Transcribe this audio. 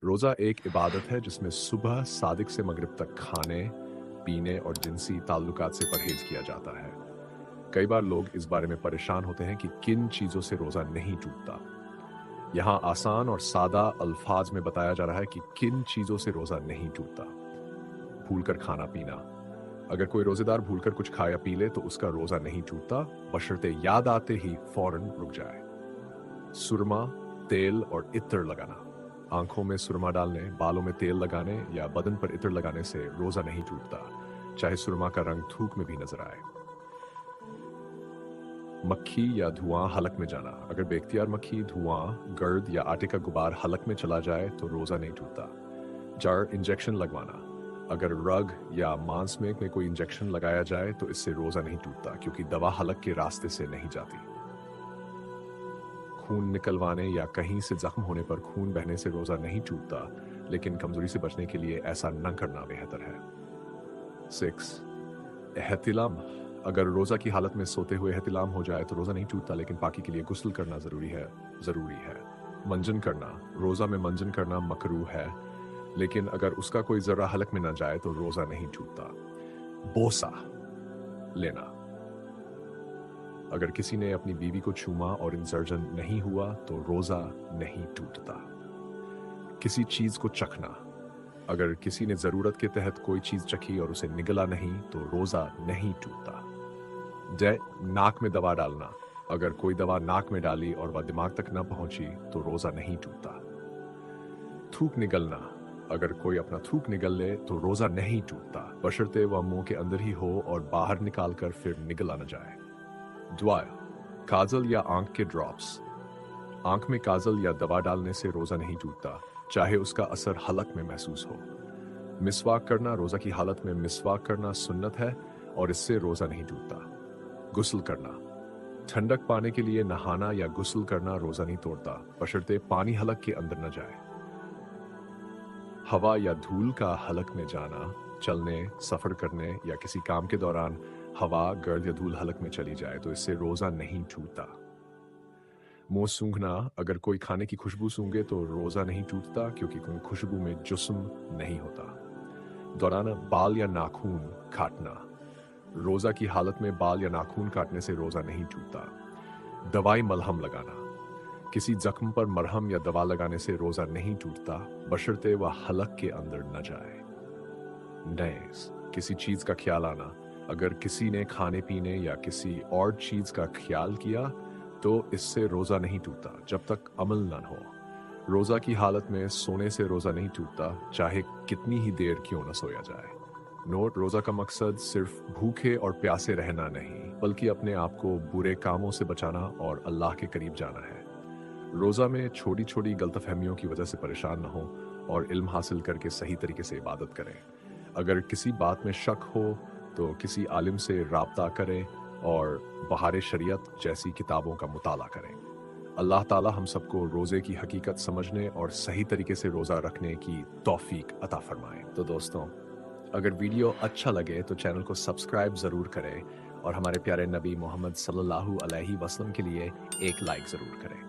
रोज़ा एक इबादत है जिसमें सुबह सादिक से मगरिब तक खाने, पीने और जिनसी ताल्लुकात से परहेज़ किया जाता है। कई बार लोग इस बारे में परेशान होते हैं कि किन चीज़ों से रोज़ा नहीं टूटता। यहाँ आसान और सादा अल्फाज में बताया जा रहा है कि किन चीज़ों से रोज़ा नहीं टूटता। भूलकर खाना-पीना। अगर कोई रोज़ेदार भूलकर कुछ खा या पी ले तो उसका रोज़ा नहीं टूटता, बशर्ते याद आते ही फ़ौरन रुक जाए। सुरमा, तेल और इत्र लगाना। आंखों में सुरमा डालने, बालों में तेल लगाने या बदन पर इत्र लगाने से रोज़ा नहीं टूटता, चाहे सुरमा का रंग थूक में भी नजर आए। मक्खी या धुआं हलक में जाना। अगर बेख्तियार मक्खी, धुआं, गर्द या आटे का गुबार हलक में चला जाए तो रोज़ा नहीं टूटता। जड़ इंजेक्शन लगवाना। अगर रग या मांस में कोई इंजेक्शन लगाया जाए तो इससे रोज़ा नहीं टूटता, क्योंकि दवा हलक के रास्ते से नहीं जाती। खून निकलवाने या कहीं से जख्म होने पर खून बहने से रोज़ा नहीं टूटता, लेकिन कमजोरी से बचने के लिए ऐसा न करना बेहतर है। 6. एहतिलाम। अगर रोज़ा की हालत में सोते हुए एहतिलाम हो जाए तो रोज़ा नहीं टूटता, लेकिन पाकी के लिए गुस्ल करना ज़रूरी है। मंजन करना। रोज़ा में मंजन करना मकरूह है, लेकिन अगर उसका कोई ज़रा हलक में न जाए तो रोज़ा नहीं टूटता। बोसा लेना। अगर किसी ने अपनी बीवी को छूमा और इंसर्जन नहीं हुआ तो रोज़ा नहीं टूटता। किसी चीज़ को चखना। अगर किसी ने ज़रूरत के तहत कोई चीज़ चखी और उसे निगला नहीं तो रोज़ा नहीं टूटता। नाक में दवा डालना। अगर कोई दवा नाक में डाली और वह दिमाग तक न पहुंची तो रोज़ा नहीं टूटता। थूक निगलना। अगर कोई अपना थूक निगल ले तो रोज़ा नहीं टूटता, बशर्ते वह मुंह के अंदर ही हो और बाहर निकालकर फिर निगला न जाए। दुआ, काजल या आंख के ड्रॉप्स। आंख में काजल या दवा डालने से रोज़ा नहीं टूटता, चाहे उसका असर हलक में महसूस हो। मिसवाक करना। रोज़ा की हालत में मिसवाक करना सुन्नत है और इससे रोज़ा नहीं टूटता। गुस्ल करना। ठंडक पाने के लिए नहाना या गुस्ल करना रोज़ा नहीं तोड़ता, बशर्ते पानी हलक के अंदर न जाए। हवा या धूल का हलक में जाना। चलने, सफ़र करने या किसी काम के दौरान हवा, गर्द या धूल हलक में चली जाए तो इससे रोज़ा नहीं टूटता। मुंह सूंघना। अगर कोई खाने की खुशबू सूंघे तो रोज़ा नहीं टूटता, क्योंकि खुशबू में जुस्म नहीं होता। दौरान बाल या नाखून काटना। रोज़ा की हालत में बाल या नाखून काटने से रोज़ा नहीं टूटता। दवाई मलहम लगाना। किसी जख्म पर मरहम या दवा लगाने से रोज़ा नहीं टूटता, बशर्ते वह हलक के अंदर न जाए। नैस। किसी चीज़ का ख्याल आना। अगर किसी ने खाने पीने या किसी और चीज़ का ख्याल किया तो इससे रोज़ा नहीं टूटता, जब तक अमल न हो। रोज़ा की हालत में सोने से रोज़ा नहीं टूटता, चाहे कितनी ही देर क्यों न सोया जाए। नोट: रोज़ा का मकसद सिर्फ भूखे और प्यासे रहना नहीं, बल्कि अपने आप को बुरे कामों से बचाना और अल्लाह के करीब जाना है। रोज़ा में छोटी छोटी गलतफहमियों की वजह से परेशान न हो और इल्म हासिल करके सही तरीके से इबादत करें। अगर किसी बात में शक हो तो किसी आलिम से राब्ता करें और बहार शरीयत जैसी किताबों का मुताला करें। अल्लाह ताला हम सबको रोज़े की हकीकत समझने और सही तरीके से रोज़ा रखने की तौफीक अता फरमाए। तो दोस्तों, अगर वीडियो अच्छा लगे तो चैनल को सब्सक्राइब ज़रूर करें और हमारे प्यारे नबी मोहम्मद सल्लल्लाहु अलैहि वसल्लम के लिए एक लाइक ज़रूर करें।